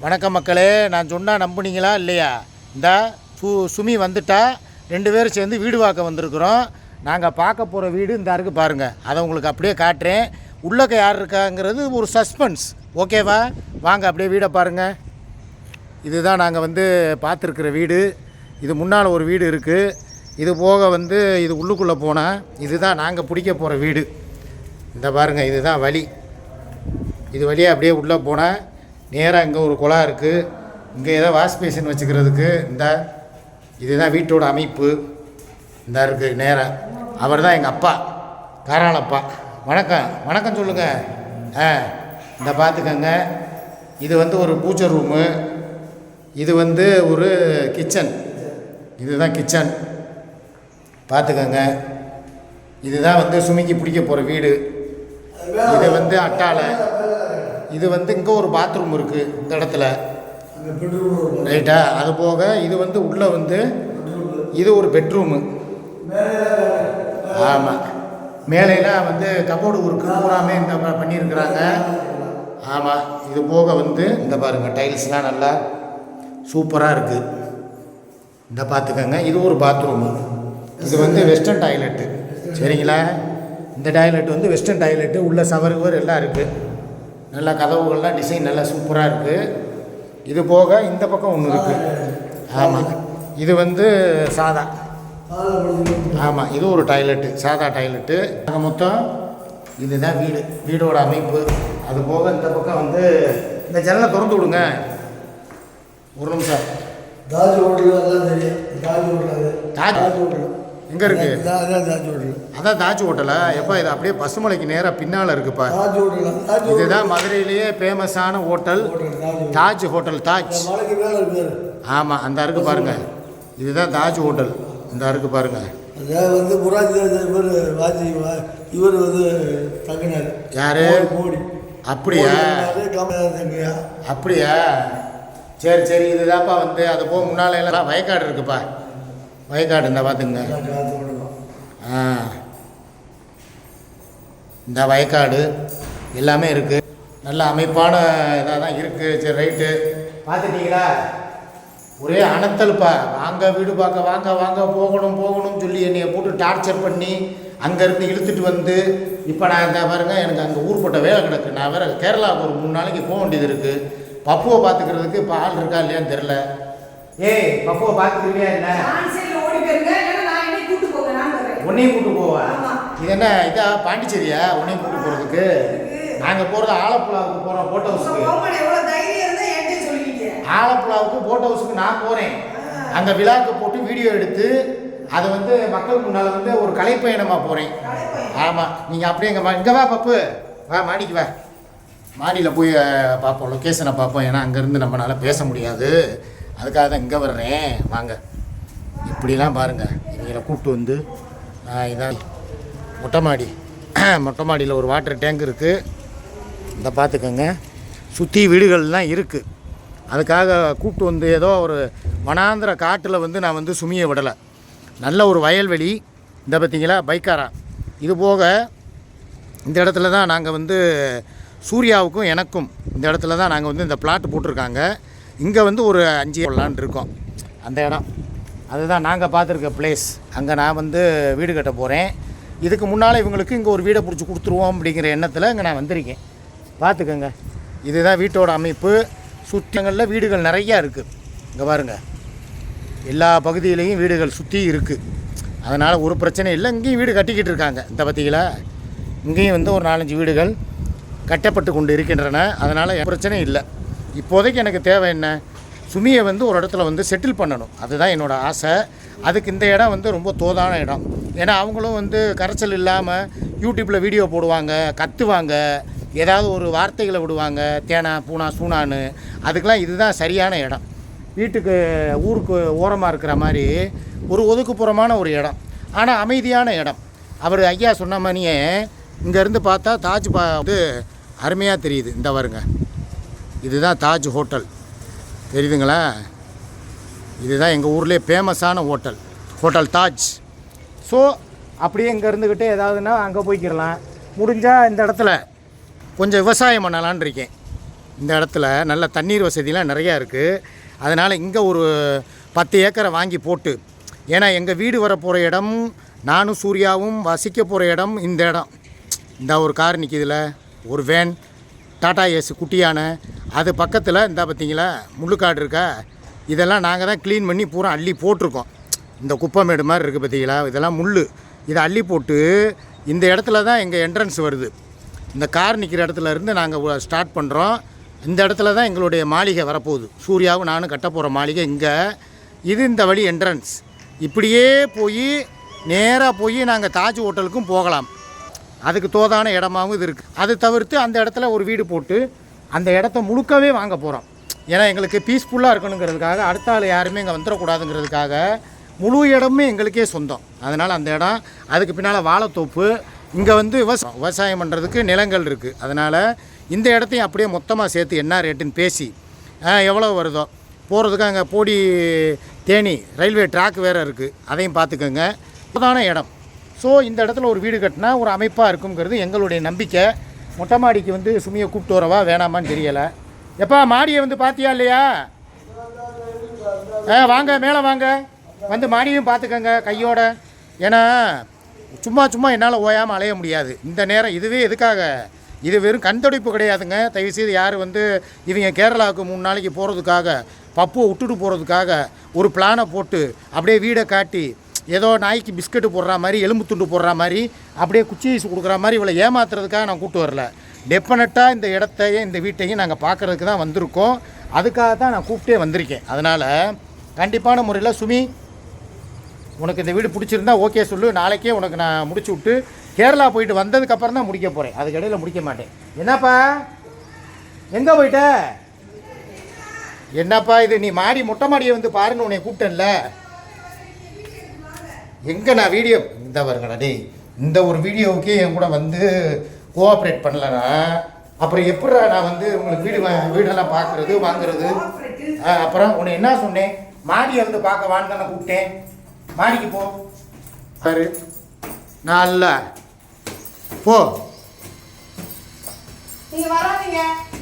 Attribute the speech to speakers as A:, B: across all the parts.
A: வணக்கம் மக்களே. நான் சொன்னால் நம்புனீங்களா இல்லையா? இந்த சுமி வந்துட்டா 2 பேரும் சேர்ந்து வீடு பார்க்க வந்திருக்கிறோம். நாங்கள் பார்க்க போகிற வீடு இந்த இருக்குது பாருங்கள். அதை உங்களுக்கு அப்படியே காட்டுறேன். உள்ளக்க யார் இருக்காங்கிறது ஒரு சஸ்பென்ஸ். ஓகேவா? வாங்க அப்படியே வீடை பாருங்கள். இதுதான் நாங்கள் பார்த்துருக்குற வீடு. இது முன்னால் ஒரு வீடு இருக்குது. இது போக இது உள்ளுக்குள்ளே போனால் இதுதான் நாங்கள் பிடிக்க போகிற வீடு. இந்த பாருங்கள், இதுதான் வழி. இது வழியாக அப்படியே உள்ளே போனால் நேராக இங்கே ஒரு குழா இருக்குது. இங்கே ஏதோ வாஷ் பேசின் வச்சுக்கிறதுக்கு இதுதான் வீட்டோட அமைப்பு. இந்த இருக்குது நேராக. அவர் தான் எங்கள் அப்பா, காராளப்பா. வணக்கம் வணக்கம் சொல்லுங்கள். இந்த பார்த்துக்கங்க. இது ஒரு பூஜை ரூமு. இது ஒரு கிச்சன். இதுதான் கிச்சன். பார்த்துக்கங்க. இதுதான் சுமிக்கு பிடிக்க போகிற வீடு. இது அட்டாளை. இது இங்கே ஒரு பாத்ரூம் இருக்குது இந்த இடத்துல, ரைட்டா? அது போக இது உள்ளே இது ஒரு பெட்ரூமு. ஆமாம், மேலையெல்லாம் கபோர்டு ஒர்க்கு பூராமே இந்த பண்ணியிருக்கிறாங்க. ஆமாம், இது போக இந்த பாருங்கள், டைல்ஸ்லாம் நல்லா சூப்பராக இருக்குது. இந்த பார்த்துக்கங்க. இது ஒரு பாத்ரூமு. இது வெஸ்டர்ன் டாய்லெட்டு. சரிங்களா? இந்த டாய்லெட் வெஸ்டர்ன் டாய்லெட்டு. உள்ள சவறுவர் எல்லாம் இருக்குது. நல்லா கதவுகள்லாம் டிசைன் நல்லா சூப்பராக இருக்குது. இது போக இந்த பக்கம் ஒன்று இருக்குது. ஆமாம், இது சாதா. ஆமாம், இது ஒரு டாய்லெட்டு, சாதா டாய்லெட்டு. மொத்தம் இதுதான் வீடு, வீடோட அமைப்பு. அது போக இந்த பக்கம் இந்த ஜன்னலை திறந்து விடுங்க. ஒரு நிமிஷம்.
B: தாஜ் ஹோட்டல் தெரியும். தாஜ் ஹோட்டல்
A: எங்கே இருக்குது? அதான் தாஜ் ஹோட்டலா? எப்போ இது அப்படியே பசுமலைக்கு நேராக பின்னால் இருக்குப்பா. இதுதான் மதுரையிலேயே ஃபேமஸான ஹோட்டல், தாஜ் ஹோட்டல். தாஜ். ஆமாம், அந்த இருக்கு பாருங்க. இதுதான் தாஜ் ஹோட்டல். இந்த இருக்கு பாருங்க.
B: இவர் தங்கினார்.
A: யாரு? மோடி. அப்படியா? அப்படியா? சரி சரி. இதுதான்ப்பா அது போக முன்னால் எல்லாம் வயக்காடு இருக்குப்பா. வயக்காடு இந்த பார்த்துங்க. இந்த வயக்காடு எல்லாமே இருக்குது. நல்ல அமைப்பான இதாக தான் இருக்குது. சரி, ரைட்டு. பார்த்துட்டீங்களா? ஒரே அனத்தல்ப்பா. வாங்க வீடு பார்க்க, வாங்க வாங்க, போகணும் போகணும்னு சொல்லி என்னையை போட்டு டார்ச்சர் பண்ணி அங்கேருந்து இழுத்துட்டு இப்போ நான் இந்த பாருங்க, எனக்கு அங்கே ஊர்பட்ட வேலை கிடக்கு. நான் வேறு கேரளாவுக்கு ஒரு 3 நாளைக்கு போக வேண்டியது இருக்குது. பப்புவை பார்த்துக்கிறதுக்கு இப்போ ஆள் இருக்கா இல்லையான்னு தெரில. ஏய், பப்புவை பார்த்துக்கிறியா? என்ன உன்னையும் கூட்டு போவா? இது என்ன இதா பாண்டிச்சேரியா? உன்னையும் கூட்டு போகிறதுக்கு? நாங்கள் போகிறது ஆலப்புழாவுக்கு போகிறோம், போட் ஹவுஸுக்கு. ஆலப்புழாவுக்கு போட் ஹவுஸுக்கு நான் போகிறேன். அங்கே விழாக்கு போட்டு வீடியோ எடுத்து அதை மக்கள் முன்னால் ஒரு கலைப்பயணமாக போகிறேன். ஆமாம், நீங்கள் அப்படியே இங்கே வா பப்பு, வா மாடிக்கு வா. மாடியில் போய் பார்ப்போம், லொக்கேஷனை பார்ப்போம். ஏன்னா அங்கேருந்து நம்மளால் பேச முடியாது. அதுக்காக தான் இங்கே வர்றேன். வாங்க. இப்படிலாம் பாருங்கள். இவங்களை கூப்பிட்டு இதான் மொட்டை மாடி. மொட்டை மாடியில் ஒரு வாட்டர் டேங்க் இருக்குது. இந்த பார்த்துக்கோங்க. சுற்றி வீடுகள்லாம் இருக்குது. அதுக்காக கூப்பிட்டு ஏதோ ஒரு வனாந்திர காட்டில் நான் சுமியை விடலை. நல்ல ஒரு வயல்வெளி. இந்த பார்த்தீங்களா பைக்காரா. இது போக இந்த இடத்துல தான் நாங்கள் சூர்யாவுக்கும் எனக்கும் இந்த இடத்துல தான் நாங்கள் இந்த பிளாட் போட்டிருக்காங்க. இங்கே ஒரு 5 போடலான் இருக்கோம். அந்த இடம் அதுதான் நாங்கள் பார்த்துருக்க பிளேஸ். அங்கே நான் வீடு கட்ட போகிறேன். இதுக்கு முன்னால் இவங்களுக்கு இங்கே ஒரு வீடை பிடிச்சி கொடுத்துருவோம் அப்படிங்கிற எண்ணத்தில் இங்கே நான் வந்திருக்கேன். பார்த்துக்கோங்க. இதுதான் வீட்டோட அமைப்பு. சுற்றங்களில் வீடுகள் நிறையா இருக்குது. இங்கே பாருங்கள், எல்லா பகுதியிலையும் வீடுகள் சுற்றி இருக்குது. அதனால் ஒரு பிரச்சனை இல்லை. இங்கேயும் வீடு கட்டிக்கிட்டு இருக்காங்க. இந்த பார்த்தீங்களா? இங்கேயும் ஒரு 4-5 வீடுகள் கட்டப்பட்டு கொண்டு இருக்கின்றன. அதனால் பிரச்சனை இல்லை. இப்போதைக்கு எனக்கு தேவை என்ன? சுமியை ஒரு இடத்துல செட்டில் பண்ணணும். அதுதான் என்னோடய ஆசை. அதுக்கு இந்த இடம் ரொம்ப தோதான இடம். ஏன்னா அவங்களும் கரைச்சல் இல்லாமல் யூடியூப்பில் வீடியோ போடுவாங்க, கத்துவாங்க, ஏதாவது ஒரு வார்த்தைகளை விடுவாங்க, தேனா பூனா சூனான்னு. அதுக்கெலாம் இதுதான் சரியான இடம். வீட்டுக்கு ஊருக்கு ஓரமாக இருக்கிற மாதிரி ஒரு ஒதுக்குப்புறமான ஒரு இடம், ஆனால் அமைதியான இடம். அவர் ஐயா சொன்ன மாதிரியே இங்கேருந்து பார்த்தா தாஜ் அருமையாக தெரியுது. இந்த வருங்க, இதுதான் தாஜ் ஹோட்டல். தெரியுதுங்களா? இதுதான் எங்கள் ஊர்லேயே ஃபேமஸான ஹோட்டல், ஹோட்டல் தாஜ். ஸோ அப்படியே இங்கே இருந்துக்கிட்டு ஏதாவதுன்னா அங்கே போய்க்கிடலாம். முடிஞ்சால் இந்த இடத்துல கொஞ்சம் விவசாயம் பண்ணலான் இருக்கேன். இந்த இடத்துல நல்ல தண்ணீர் வசதிலாம் நிறையா இருக்குது. அதனால் இங்கே ஒரு 10 ஏக்கரை வாங்கி போட்டு, ஏன்னா எங்கள் வீடு வரப்போகிற இடம், நானும் சூர்யாவும் வசிக்க போகிற இடம் இந்த இடம். இந்த ஒரு கார் நிற்கிதுல, ஒரு வேன், டாடா ஏஸ் குட்டியான, அது பக்கத்தில் இந்த பார்த்தீங்களா முள்ளுக்காடு இருக்கா, இதெல்லாம் நாங்கள் தான் க்ளீன் பண்ணி பூரா அள்ளி போட்டிருக்கோம். இந்த குப்பைமேடு மாதிரி இருக்குது பார்த்தீங்களா, இதெல்லாம் முள், இதை அள்ளி போட்டு இந்த இடத்துல தான் எங்கள் என்ட்ரன்ஸ் வருது. இந்த கார் நிற்கிற இடத்துல இருந்து நாங்கள் ஸ்டார்ட் பண்ணுறோம். இந்த இடத்துல தான் எங்களுடைய மாளிகை வரப்போகுது. சூர்யாவும் நானும் கட்ட போகிற மாளிகை இங்கே. இது இந்த வழி என்ட்ரன்ஸ். இப்படியே போய் நேராக போய் நாங்கள் தாஜ் ஹோட்டலுக்கும் போகலாம். அதுக்கு தோதான இடமாகவும் இது இருக்குது. அது தவிர்த்து அந்த இடத்துல ஒரு வீடு போட்டு அந்த இடத்த முழுக்கவே வாங்க போகிறோம். ஏன்னா எங்களுக்கு பீஸ்ஃபுல்லாக இருக்கணுங்கிறதுக்காக, அடுத்த ஆள் யாருமே இங்கே வந்துடக்கூடாதுங்கிறதுக்காக முழு இடமே எங்களுக்கே சொந்தம். அதனால் அந்த இடம், அதுக்கு பின்னால் வாழைத்தோப்பு, இங்கே வந்து விவசாயம் பண்ணுறதுக்கு நிலங்கள் இருக்குது. அதனால் இந்த இடத்தையும் அப்படியே மொத்தமாக சேர்த்து என்ன ரேட்டுன்னு பேசி எவ்வளோ வருதோ போகிறதுக்கு, அங்கே போடி தேனி ரயில்வே ட்ராக் வேறு இருக்குது, அதையும் பார்த்துக்கோங்க. இதுதான இடம். ஸோ இந்த இடத்துல ஒரு வீடு கட்டினா ஒரு அமைப்பாக இருக்குங்கிறது எங்களுடைய நம்பிக்கை. மொட்டை மாடிக்கு வந்து சுமியை கூப்பிட்டு வரவா வேணாமான்னு தெரியலை. எப்பா மாடியை வந்து பார்த்தியா இல்லையா? வாங்க மேலே வாங்க, வந்து மாடியும் பார்த்துக்கங்க கையோட. ஏன்னா சும்மா சும்மா என்னால் ஓயாமல் அலைய முடியாது இந்த நேரம். இதுவே எதுக்காக? இது வெறும் கண்துடைப்பு கிடையாதுங்க. தயவுசெய்து யார் வந்து இவங்க கேரளாவுக்கு 3 நாளைக்கு போகிறதுக்காக, பப்புவை விட்டுட்டு போகிறதுக்காக ஒரு பிளானை போட்டு அப்படியே வீடை காட்டி ஏதோ நாய்க்கு பிஸ்கட்டு போடுற மாதிரி, எலும்பு துண்டு போடுற மாதிரி, அப்படியே குச்சி ஐஸ் கொடுக்குற மாதிரி இவளை ஏமாத்துறதுக்காக நான் கூப்பிட்டு வரல. டெஃபினட்டாக இந்த இடத்தையும் இந்த வீட்டையும் நாங்கள் பார்க்குறதுக்கு தான் வந்திருக்கோம். அதுக்காக தான் நான் கூப்பிட்டே வந்திருக்கேன். அதனால் கண்டிப்பான முறையில் சுமி, உனக்கு இந்த வீடு பிடிச்சிருந்தா ஓகே சொல்லு. நாளைக்கே உனக்கு நான் முடிச்சு விட்டு கேரளா போயிட்டு வந்ததுக்கப்புறம் தான் முடிக்க போகிறேன். அதுக்கு இடையில் முடிக்க மாட்டேன். என்னப்பா எங்கே போயிட்ட? என்னப்பா இது, நீ மாடி மொட்டை மாடியை வந்து பாருன்னு உன்னை கூப்பிட்டேன்ல. எங்கே நான் வீடியோ இந்த வருங்கடா டேய், இந்த ஒரு வீடியோவுக்கே என் கூட வந்து கோஆப்ரேட் பண்ணலன்னா அப்புறம் எப்படா நான் வந்து உங்களுக்கு வீடெல்லாம் பார்க்குறது வாங்குறது? அப்புறம் உன்னை என்ன சொன்னேன்? மாடியை வந்து பார்க்க வான்னு தானே கூப்பிட்டேன். மாடிக்கு போ பாரு. நான் இல்லை போ.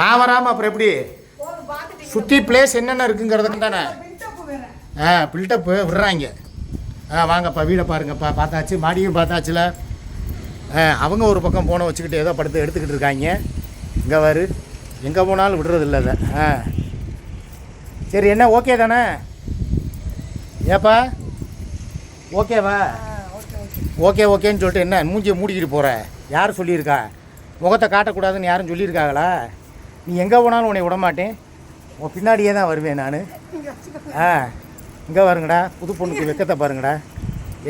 A: நான் வராமல் அப்புறம் எப்படி? சுற்றி பிளேஸ் என்னென்ன இருக்குங்கிறதுக்கு தானே. பில்டப்பு விடுறாங்க. வாங்கப்பா வீடை பாருங்கப்பா. பார்த்தாச்சு, மாடியும் பார்த்தாச்சுல. அவங்க ஒரு பக்கம் போனை வச்சுக்கிட்டு ஏதோ படுத்து எடுத்துக்கிட்டு இருக்காங்க. இங்கே வரு, எங்கே போனாலும் விடுறது இல்லை அதை. சரி, என்ன ஓகே தானே? ஏப்பா ஓகேவா? ஓகே ஓகேன்னு சொல்லிட்டு என்ன மூஞ்சியை மூடிக்கிட்டு போகிற? யார் சொல்லியிருக்கா? முகத்தை காட்டக்கூடாதுன்னு யாரும் சொல்லியிருக்காங்களா? நீ எங்கே போனாலும் உன்னை விடமாட்டேன், உன் பின்னாடியே தான் வருவேன் நான். இங்கே வருங்கடா, புது பொண்ணுக்கு வெக்கத்தை பாருங்கடா.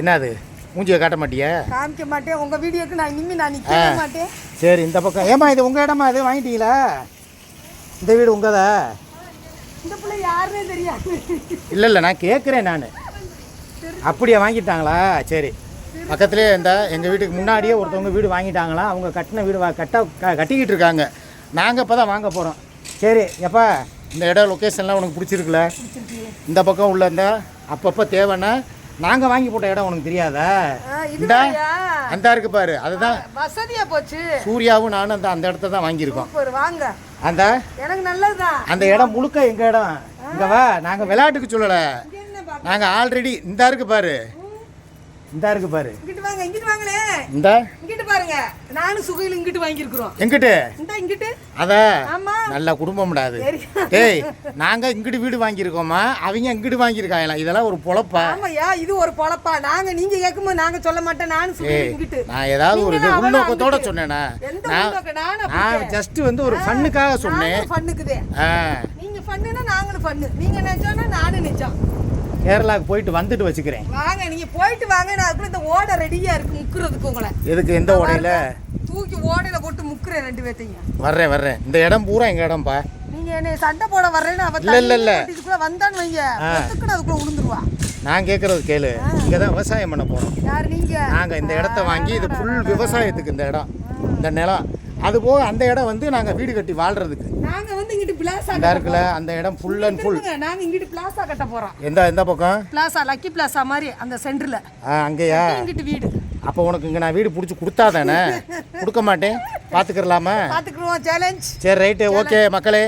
A: என்னது மூஞ்சியை காட்ட மாட்டியா?
C: காமிக்க மாட்டேன். உங்கள் வீடியோக்கு நான் இனிமேல் நிற்க மாட்டேன்.
A: சரி, இந்த பக்கம். ஏமா இது உங்கள் இடமா? இது வாங்கிட்டீங்களா? இந்த வீடு உங்கதா?
C: இந்த பிள்ளை யாருன்னே தெரியாது.
A: இல்லை நான் கேட்குறேன். நான் அப்படியே வாங்கிட்டாங்களா? சரி, பக்கத்துலேயே எங்கள் வீட்டுக்கு முன்னாடியே ஒருத்தவங்க வீடு வாங்கிட்டாங்களா. அவங்க கட்டின வீடு கட்டிக்கிட்டு இருக்காங்க. நாங்கள் இப்போ தான் வாங்க போகிறோம். சரி, எப்பா இந்த இடம் லொக்கேஷன்லாம் உனக்கு பிடிச்சிருக்குல்ல? இந்த பக்கம் உள்ள அப்பப்போ தேவைன்னா நாங்கள் வாங்கி போட்ட இடம் உனக்கு தெரியாதா? இந்த அந்த இருக்கு பாரு, அதுதான்
C: வசதியா போச்சு.
A: சூர்யாவும் நானும் அந்த இடத்த தான் வாங்கியிருக்கோம்.
C: வாங்க,
A: அந்த எனக்கு நல்லதுதான். அந்த இடம் முழுக்க எங்கள் இடம். இங்கே வா, நாங்கள் விளையாட்டுக்கு சொல்லலை. நாங்கள் ஆல்ரெடி இந்த இருக்கு பாரு, இந்த இருக்கு பாரு.
C: இங்கிட்டு வாங்க, இங்கிட்டு வாங்களே.
A: இந்த
C: இங்கிட்டு பாருங்க, நானும் சுகையில் இங்கிட்டு வாங்கியிருக்கிறோம்.
A: எங்கிட்டு?
C: இந்த இங்கிட்டு.
A: ஆமா, நல்ல குடும்பம்டாது. டேய், நாங்க இங்கிட்டு வீடு வாங்கியிருக்கோமா, அவங்க இங்கிட்டு வாங்கியிருக்காங்களா? இதெல்லாம் ஒரு பொழப்பா?
C: ஆமாயா, இது ஒரு பொழப்பா? நீங்க கேட்கும்போது நாங்க சொல்ல மாட்டேன். நானும் சுகையில் இங்கிட்டு.
A: நான் ஏதாவது ஒரு உள்நோக்கத்தோட சொன்னேனா? நான் ஜஸ்ட் வந்து ஒரு ஃபன்னுக்காக சொன்னேன்.
C: ஃபன்னுக்குதே. நீங்க ஃபன்னுனா நாங்களும் ஃபன்னு, நீங்க நினைச்சோன்னா நானும் நினைச்சோம்.
A: கேரளாவுக்கு போயிட்டு வந்துட்டு வச்சுக்கிறேன்.
C: வாங்க, நீங்க போயிட்டு வாங்க. நான் அதுக்குள்ள இந்த ஓடை ரெடியா இருக்கு முக்குறதுக்கு. உங்களை
A: எதுக்கு? எந்த ஓடையில?
C: தூக்கி ஓடையில போட்டு முக்குறேன் 2 பேத்தையும்.
A: வர்றேன். இந்த இடம் பூரா எங்க இடம்பா.
C: நீங்க என்ன சண்டை போட வர்றேன்னு அவ
A: இல்ல
C: இதுக்குள்ள வந்தான்னு வைங்க, அதுக்குள்ள அதுக்குள்ள விழுந்துருவா.
A: நான் கேட்கறது கேளு. இங்க தான் விவசாயம் பண்ண போறோம்.
C: யார் நீங்க?
A: நாங்க இந்த இடத்த வாங்கி இது ஃபுல் விவசாயத்துக்கு. இந்த இடம், இந்த நிலம், அது போக அந்த இடம் வந்து நாங்க வீடு கட்டி வாழ்றதுக்கு.
C: நாங்க வந்து இங்கிட்டு பிளாசா
A: இருக்குல்ல, அந்த இடம் ஃபுல் அண்ட் ஃபுல்.
C: நாங்க இங்கிட்டு பிளாசா கட்ட போறோம்.
A: எந்த பக்கம்?
C: பிளாசா, லக்கி பிளாசா மாதிரி அந்த சென்டர்ல.
A: அங்கேயா?
C: இங்கிட்டு வீடு.
A: அப்போ உனக்கு இங்கே நான் வீடு பிடிச்சி கொடுத்தா தானே? கொடுக்க மாட்டேன், பார்த்துக்கிறலாமா?
C: பாத்துக்குறோம், சேலஞ்ச்.
A: சரி ரைட்டு, ஓகே மக்களே,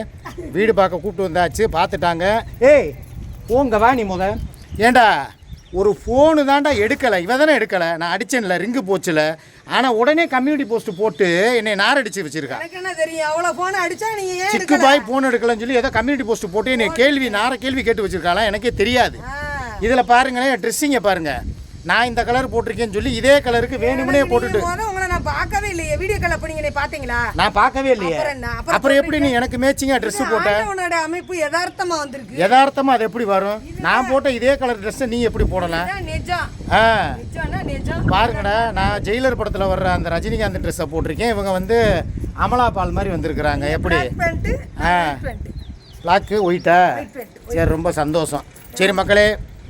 A: வீடு பார்க்க கூப்பிட்டு வந்தாச்சு, பார்த்துட்டாங்க. ஏய் போங்க வா நீ முத. ஏண்டா ஒரு ஃபோனு தான்டா எடுக்கலை, இவ தானே எடுக்கலை, நான் அடிச்சேன்ல, ரிங்கு போச்சுல. ஆனால் உடனே கம்யூனிட்டி போஸ்ட் போட்டு என்னை நாரடிச்சு வச்சிருக்கா.
C: எனக்கு என்ன தெரியும், அவ்வளவு போன் அடிச்சா நீங்க ஏன்
A: சிக்கு
C: எடுக்கல?
A: பாய் ஃபோன் எடுக்கலன்னு சொல்லி ஏதோ கம்யூனிட்டி போஸ்ட் போட்டு என்னை கேள்வி கேட்டு வச்சிருக்காளா, எனக்கே தெரியாது.
C: ஆ.
A: இதில் பாருங்களேன், ட்ரெஸ்ஸிங்கை பாருங்க, நான் இந்த கலர் போட்டிருக்கேன்னு சொல்லி இதே கலருக்கு வேணும்னே போட்டுட்டு.
C: நீங்க உங்களை நான் பார்க்கவே இல்லையே, வீடியோ கால் அப்ப நீங்க பாத்தீங்களா?
A: நான் பார்க்கவே இல்லையே.
C: அப்புறம் என்ன?
A: அப்புறம் எப்படி நீ எனக்கு மேட்சிங்கா ட்ரெஸ் போட்ட?
C: உன்னோட அமைப்பு யதார்த்தமா வந்திருக்கு.
A: யதார்த்தமா அது எப்படி வரும்? நான் போட்ட இதே கலர் ட்ரெஸ்ஸை நீ எப்படி போடலாம்?
C: இதான் நிஜம்.
A: ஆ
C: நிஜம்னா நிஜம்.
A: பாருங்கடா, நான் ஜெயிலர் படத்தில் வர்ற அந்த ரஜினிகாந்த் ட்ரெஸ்ஸை போட்டிருக்கேன், இவங்க வந்து அமலா பால் மாதிரி வந்திருக்கிறாங்க. எப்படி?
C: Pant, pant.
A: பிளாக்கு ஒயிட்டா? சரி, ரொம்ப சந்தோஷம். சரி மக்களே,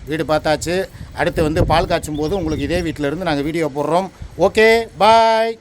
A: வீடு பார்த்தாச்சு. அடுத்து வந்து பால் காய்ச்சும் போது உங்களுக்கு இதே வீட்டில் இருந்து நாங்கள் வீடியோ போடுறோம். Okay bye.